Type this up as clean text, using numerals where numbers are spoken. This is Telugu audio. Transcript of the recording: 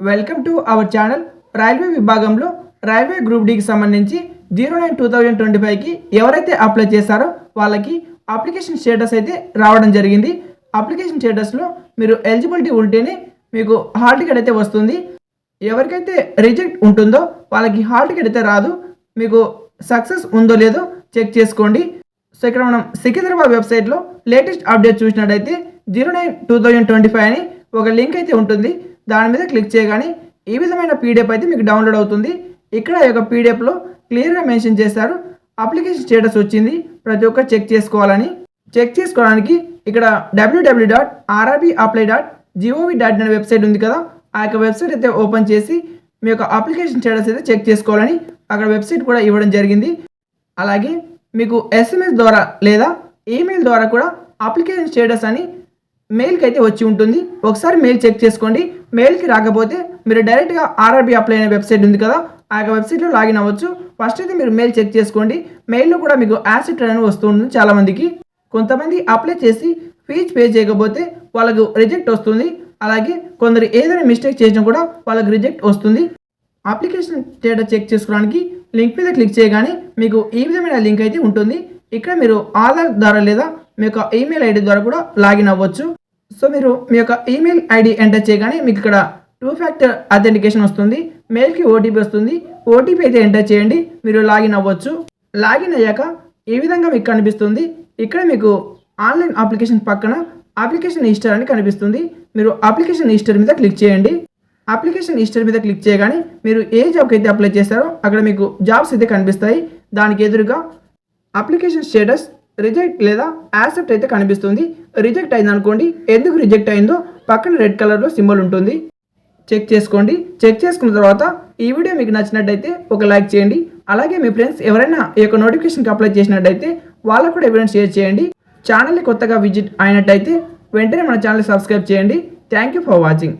Welcome to our channel. Railway విభాగంలో రైల్వే గ్రూప్ డికి సంబంధించి 09/2025కి ఎవరైతే అప్లై చేశారో వాళ్ళకి అప్లికేషన్ స్టేటస్ అయితే రావడం జరిగింది. అప్లికేషన్ స్టేటస్లో మీరు ఎలిజిబిలిటీ ఉంటేనే మీకు హాల్ టికెట్ అయితే వస్తుంది. ఎవరికైతే రిజెక్ట్ ఉంటుందో వాళ్ళకి హాల్ టికెట్ అయితే రాదు. మీకు సక్సెస్ ఉందో లేదో చెక్ చేసుకోండి. సో ఇక్కడ మనం సికింద్రాబాద్ వెబ్సైట్లో లేటెస్ట్ అప్డేట్ చూసినట్టయితే 09/2025 అని ఒక లింక్ అయితే ఉంటుంది. దాని మీద క్లిక్ చేయగానే ఈ విధమైన పీడిఎఫ్ అయితే మీకు డౌన్లోడ్ అవుతుంది. ఇక్కడ ఈ యొక్క పీడిఎఫ్లో క్లియర్గా మెన్షన్ చేశారు అప్లికేషన్ స్టేటస్ వచ్చింది, ప్రతి ఒక్కరు చెక్ చేసుకోవాలని. చెక్ చేసుకోవడానికి ఇక్కడ www.rrbapply.gov.in అనే వెబ్సైట్ ఉంది కదా, ఆ యొక్క వెబ్సైట్ అయితే ఓపెన్ చేసి మీ యొక్క అప్లికేషన్ స్టేటస్ అయితే చెక్ చేసుకోవాలని అక్కడ వెబ్సైట్ కూడా ఇవ్వడం జరిగింది. అలాగే మీకు SMS ద్వారా లేదా ఈమెయిల్ ద్వారా కూడా అప్లికేషన్ స్టేటస్ అని మెయిల్కి అయితే వచ్చి ఉంటుంది. ఒకసారి మెయిల్ చెక్ చేసుకోండి. మెయిల్కి రాకపోతే మీరు డైరెక్ట్గా ఆర్ఆర్బీ అప్లై అనే వెబ్సైట్ ఉంది కదా, ఆ యొక్క వెబ్సైట్లో లాగిన్ అవ్వచ్చు. ఫస్ట్ అయితే మీరు మెయిల్ చెక్ చేసుకోండి. మెయిల్లో కూడా మీకు యాక్సెప్టెడ్ అని వస్తూ ఉంటుంది. చాలామందికి కొంతమంది అప్లై చేసి ఫీజు పే చేయకపోతే వాళ్ళకు రిజెక్ట్ వస్తుంది. అలాగే కొందరు ఏదైనా మిస్టేక్ చేసినా కూడా వాళ్ళకి రిజెక్ట్ వస్తుంది. అప్లికేషన్ స్టేటస్ చెక్ చేసుకోవడానికి లింక్ మీద క్లిక్ చేయగానే మీకు ఈ విధమైన లింక్ అయితే ఉంటుంది. ఇక్కడ మీరు ఆధార్ ద్వారా లేదా మీ యొక్క ఈమెయిల్ ఐడి ద్వారా కూడా లాగిన్ అవ్వచ్చు. సో మీరు మీ యొక్క ఈమెయిల్ ఐడి ఎంటర్ చేయగానే మీకు ఇక్కడ 2 ఫ్యాక్టర్ అథెంటికేషన్ వస్తుంది. మెయిల్కి ఓటీపీ వస్తుంది. ఓటీపీ అయితే ఎంటర్ చేయండి, మీరు లాగిన్ అవ్వచ్చు. లాగిన్ అయ్యాక ఈ విధంగా మీకు కనిపిస్తుంది. ఇక్కడ మీకు ఆన్లైన్ అప్లికేషన్ పక్కన అప్లికేషన్ హిస్టరీ అని కనిపిస్తుంది. మీరు అప్లికేషన్ హిస్టరీ మీద క్లిక్ చేయండి. అప్లికేషన్ హిస్టరీ మీద క్లిక్ చేయగానే మీరు ఏ జాబ్కి అయితే అప్లై చేస్తారో అక్కడ మీకు జాబ్స్ అయితే కనిపిస్తాయి. దానికి ఎదురుగా అప్లికేషన్ స్టేటస్ రిజెక్ట్ లేదా యాక్సెప్ట్ అయితే కనిపిస్తుంది. రిజెక్ట్ అయింది అనుకోండి, ఎందుకు రిజెక్ట్ అయిందో పక్కన రెడ్ కలర్లో సింబల్ ఉంటుంది, చెక్ చేసుకోండి. చెక్ చేసుకున్న తర్వాత ఈ వీడియో మీకు నచ్చినట్టయితే ఒక లైక్ చేయండి. అలాగే మీ ఫ్రెండ్స్ ఎవరైనా ఈ యొక్క నోటిఫికేషన్కి అప్లై చేసినట్టయితే వాళ్ళకు కూడా ఎవరైనా షేర్ చేయండి. ఛానల్ని కొత్తగా విజిట్ అయినట్టయితే వెంటనే మన ఛానల్ సబ్స్క్రైబ్ చేయండి. Thank you for watching.